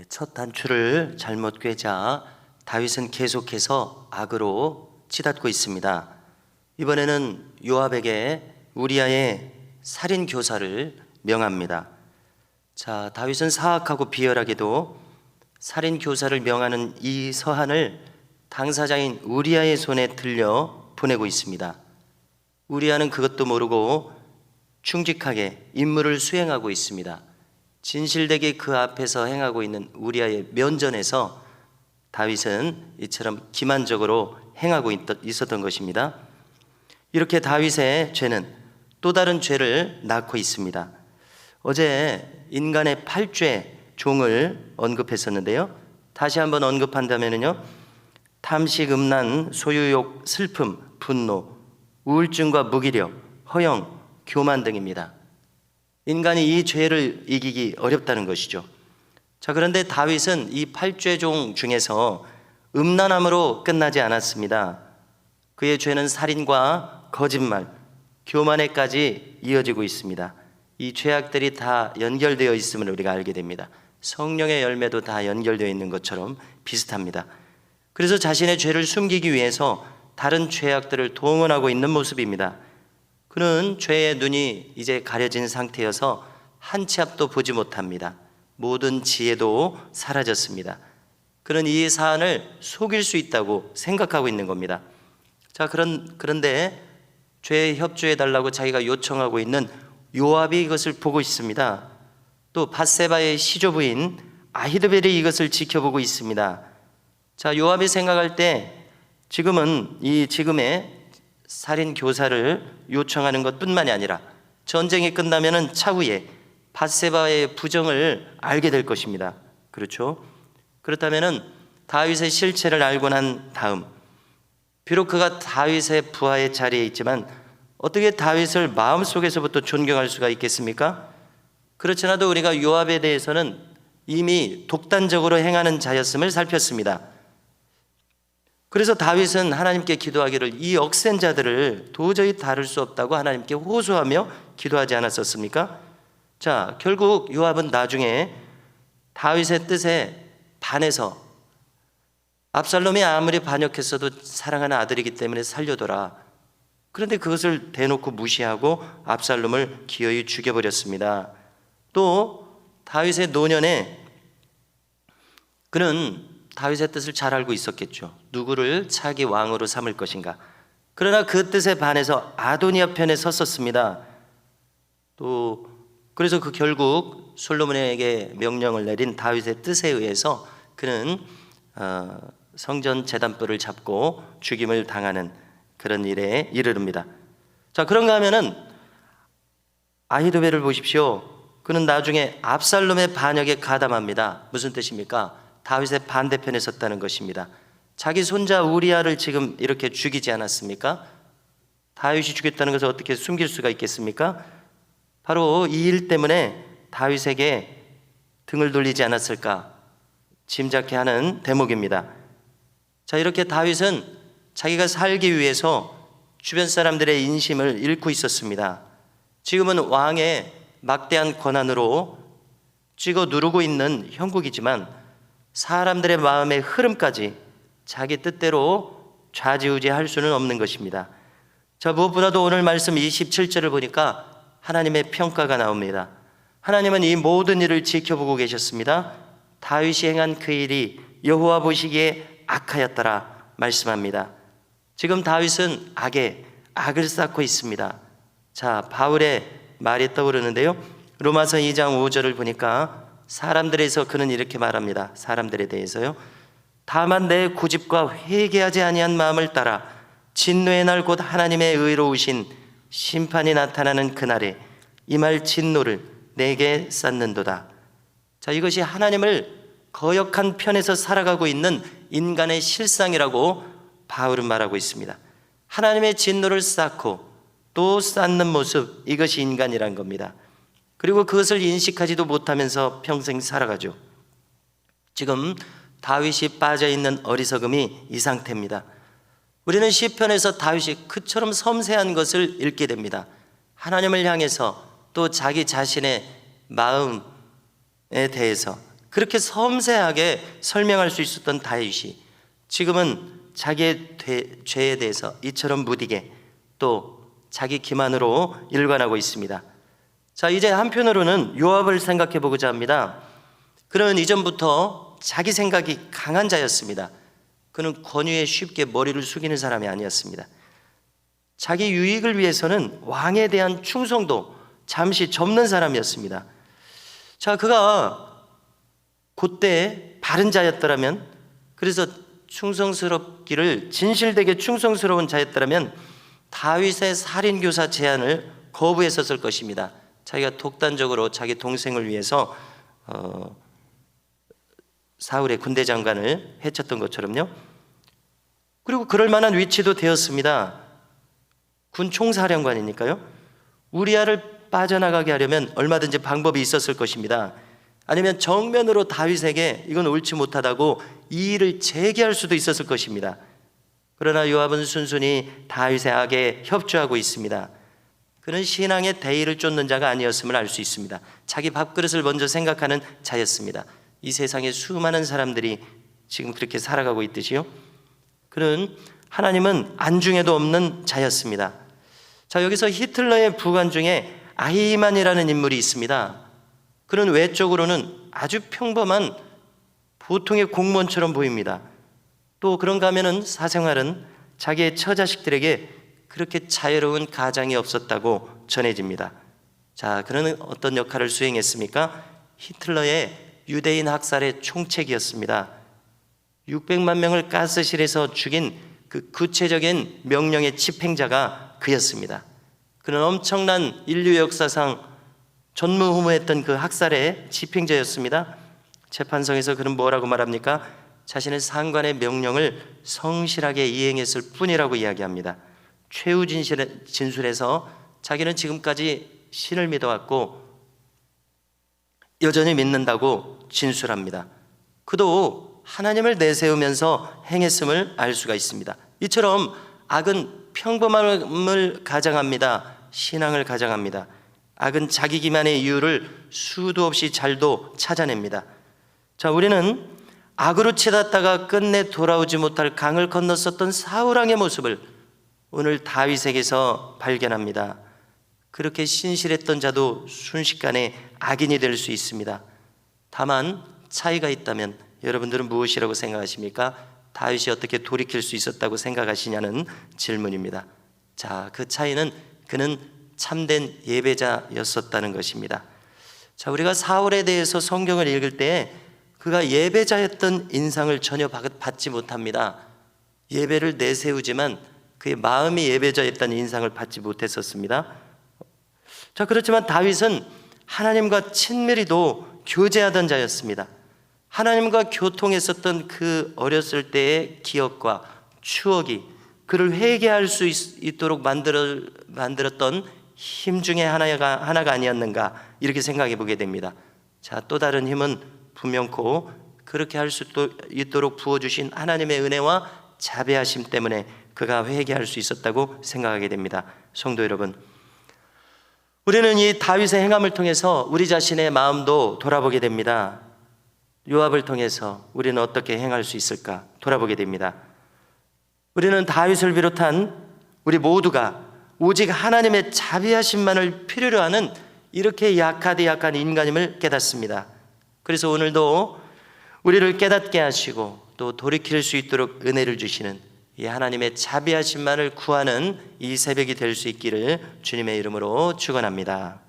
첫 단추를 잘못 꿰자 다윗은 계속해서 악으로 치닫고 있습니다. 이번에는 요압에게 우리아의 살인 교사를 명합니다. 자, 다윗은 사악하고 비열하게도 살인 교사를 명하는 이 서한을 당사자인 우리아의 손에 들려 보내고 있습니다. 우리아는 그것도 모르고 충직하게 임무를 수행하고 있습니다. 진실되게 그 앞에서 행하고 있는 우리아의 면전에서 다윗은 이처럼 기만적으로 행하고 있었던 것입니다. 이렇게 다윗의 죄는 또 다른 죄를 낳고 있습니다. 어제 인간의 8죄 종을 언급했었는데요. 다시 한번 언급한다면요, 탐식, 음란, 소유욕, 슬픔, 분노, 우울증과 무기력, 허영, 교만 등입니다. 인간이 이 죄를 이기기 어렵다는 것이죠. 자, 그런데 다윗은 이 8죄종 중에서 음란함으로 끝나지 않았습니다. 그의 죄는 살인과 거짓말, 교만에까지 이어지고 있습니다. 이 죄악들이 다 연결되어 있음을 우리가 알게 됩니다. 성령의 열매도 다 연결되어 있는 것처럼 비슷합니다. 그래서 자신의 죄를 숨기기 위해서 다른 죄악들을 동원하고 있는 모습입니다. 그는 죄의 눈이 이제 가려진 상태여서 한 치 앞도 보지 못합니다. 모든 지혜도 사라졌습니다. 그는 이 사안을 속일 수 있다고 생각하고 있는 겁니다. 자, 그런데 죄에 협조해달라고 자기가 요청하고 있는 요압이 이것을 보고 있습니다. 또 밧세바의 시조부인 아히드벨이 이것을 지켜보고 있습니다. 자, 요압이 생각할 때 지금의 살인 교사를 요청하는 것뿐만이 아니라 전쟁이 끝나면은 차후에 밧세바의 부정을 알게 될 것입니다. 그렇죠? 그렇다면은 다윗의 실체를 알고 난 다음, 비록 그가 다윗의 부하의 자리에 있지만 어떻게 다윗을 마음속에서부터 존경할 수가 있겠습니까? 그렇지 않아도 우리가 요압에 대해서는 이미 독단적으로 행하는 자였음을 살폈습니다. 그래서 다윗은 하나님께 기도하기를 이 억센 자들을 도저히 다룰 수 없다고 하나님께 호소하며 기도하지 않았었습니까? 자, 결국 요압은 나중에 다윗의 뜻에 반해서 압살롬이 아무리 반역했어도 사랑하는 아들이기 때문에 살려둬라. 그런데 그것을 대놓고 무시하고 압살롬을 기어이 죽여버렸습니다. 또 다윗의 노년에 그는 다윗의 뜻을 잘 알고 있었겠죠. 누구를 차기 왕으로 삼을 것인가. 그러나 그 뜻에 반해서 아도니아 편에 섰었습니다. 또 그래서 결국 솔로몬에게 명령을 내린 다윗의 뜻에 의해서 그는 성전 제단불을 잡고 죽임을 당하는 그런 일에 이르릅니다. 자, 그런가 하면은 아히도벨을 보십시오. 그는 나중에 압살롬의 반역에 가담합니다. 무슨 뜻입니까? 다윗의 반대편에 섰다는 것입니다. 자기 손자 우리아를 지금 이렇게 죽이지 않았습니까? 다윗이 죽였다는 것을 어떻게 숨길 수가 있겠습니까? 바로 이 일 때문에 다윗에게 등을 돌리지 않았을까 짐작케 하는 대목입니다. 자, 이렇게 다윗은 자기가 살기 위해서 주변 사람들의 인심을 잃고 있었습니다. 지금은 왕의 막대한 권한으로 찍어 누르고 있는 형국이지만 사람들의 마음의 흐름까지 자기 뜻대로 좌지우지할 수는 없는 것입니다. 자, 무엇보다도 오늘 말씀 27절을 보니까 하나님의 평가가 나옵니다. 하나님은 이 모든 일을 지켜보고 계셨습니다. 다윗이 행한 그 일이 여호와 보시기에 악하였더라 말씀합니다. 지금 다윗은 악을 쌓고 있습니다. 자, 바울의 말이 떠오르는데요. 로마서 2장 5절을 보니까 사람들에서 그는 이렇게 말합니다. 사람들에 대해서요. 다만 내 고집과 회개하지 아니한 마음을 따라 진노의 날 곧 하나님의 의로우신 심판이 나타나는 그날에 임할 진노를 내게 쌓는도다. 자, 이것이 하나님을 거역한 편에서 살아가고 있는 인간의 실상이라고 바울은 말하고 있습니다. 하나님의 진노를 쌓고 또 쌓는 모습, 이것이 인간이란 겁니다. 그리고 그것을 인식하지도 못하면서 평생 살아가죠. 지금 다윗이 빠져있는 어리석음이 이 상태입니다. 우리는 시편에서 다윗이 그처럼 섬세한 것을 읽게 됩니다. 하나님을 향해서 또 자기 자신의 마음에 대해서 그렇게 섬세하게 설명할 수 있었던 다윗이 지금은 자기의 죄에 대해서 이처럼 무디게 또 자기 기만으로 일관하고 있습니다. 자, 이제 한편으로는 요압을 생각해 보고자 합니다. 그는 이전부터 자기 생각이 강한 자였습니다. 그는 권위에 쉽게 머리를 숙이는 사람이 아니었습니다. 자기 유익을 위해서는 왕에 대한 충성도 잠시 접는 사람이었습니다. 자, 그가 그때 바른 자였더라면, 그래서 충성스럽기를 진실되게 충성스러운 자였더라면 다윗의 살인교사 제안을 거부했었을 것입니다. 자기가 독단적으로 자기 동생을 위해서 사울의 군대 장관을 해쳤던 것처럼요. 그리고 그럴 만한 위치도 되었습니다. 군 총사령관이니까요. 우리아를 빠져나가게 하려면 얼마든지 방법이 있었을 것입니다. 아니면 정면으로 다윗에게 이건 옳지 못하다고 이 일을 제기할 수도 있었을 것입니다. 그러나 요압은 순순히 다윗의 악에 협조하고 있습니다. 그는 신앙의 대의를 쫓는 자가 아니었음을 알 수 있습니다. 자기 밥그릇을 먼저 생각하는 자였습니다. 이 세상에 수많은 사람들이 지금 그렇게 살아가고 있듯이요. 그는 하나님은 안중에도 없는 자였습니다. 자, 여기서 히틀러의 부관 중에 아히만이라는 인물이 있습니다. 그는 외적으로는 아주 평범한 보통의 공무원처럼 보입니다. 또 그런가 하면은 사생활은 자기의 처자식들에게 그렇게 자유로운 가장이 없었다고 전해집니다. 자, 그는 어떤 역할을 수행했습니까? 히틀러의 유대인 학살의 총책이었습니다. 600만 명을 가스실에서 죽인 그 구체적인 명령의 집행자가 그였습니다. 그는 엄청난 인류 역사상 전무후무했던 그 학살의 집행자였습니다. 재판석에서 그는 뭐라고 말합니까? 자신의 상관의 명령을 성실하게 이행했을 뿐이라고 이야기합니다. 최후 진술에서 자기는 지금까지 신을 믿어왔고 여전히 믿는다고 진술합니다. 그도 하나님을 내세우면서 행했음을 알 수가 있습니다. 이처럼 악은 평범함을 가장합니다. 신앙을 가장합니다. 악은 자기 기만의 이유를 수도 없이 잘도 찾아냅니다. 자, 우리는 악으로 치닫다가 끝내 돌아오지 못할 강을 건넜었던 사울왕의 모습을 오늘 다윗에게서 발견합니다. 그렇게 신실했던 자도 순식간에 악인이 될 수 있습니다. 다만 차이가 있다면 여러분들은 무엇이라고 생각하십니까? 다윗이 어떻게 돌이킬 수 있었다고 생각하시냐는 질문입니다. 자, 그 차이는 그는 참된 예배자였었다는 것입니다. 자, 우리가 사울에 대해서 성경을 읽을 때 그가 예배자였던 인상을 전혀 받지 못합니다. 예배를 내세우지만 그의 마음이 예배자였다는 인상을 받지 못했었습니다. 자, 그렇지만 다윗은 하나님과 친밀히도 교제하던 자였습니다. 하나님과 교통했었던 그 어렸을 때의 기억과 추억이 그를 회개할 수 있도록 만들었던 힘 중에 하나가 아니었는가, 이렇게 생각해 보게 됩니다. 자, 또 다른 힘은 분명코 그렇게 할 수 있도록 부어주신 하나님의 은혜와 자비하심 때문에 그가 회개할 수 있었다고 생각하게 됩니다. 성도 여러분, 우리는 이 다윗의 행함을 통해서 우리 자신의 마음도 돌아보게 됩니다. 요압을 통해서 우리는 어떻게 행할 수 있을까 돌아보게 됩니다. 우리는 다윗을 비롯한 우리 모두가 오직 하나님의 자비하심만을 필요로 하는 이렇게 약하디 약한 인간임을 깨닫습니다. 그래서 오늘도 우리를 깨닫게 하시고 또 돌이킬 수 있도록 은혜를 주시는 이 하나님의 자비하심만을 구하는 이 새벽이 될 수 있기를 주님의 이름으로 축원합니다.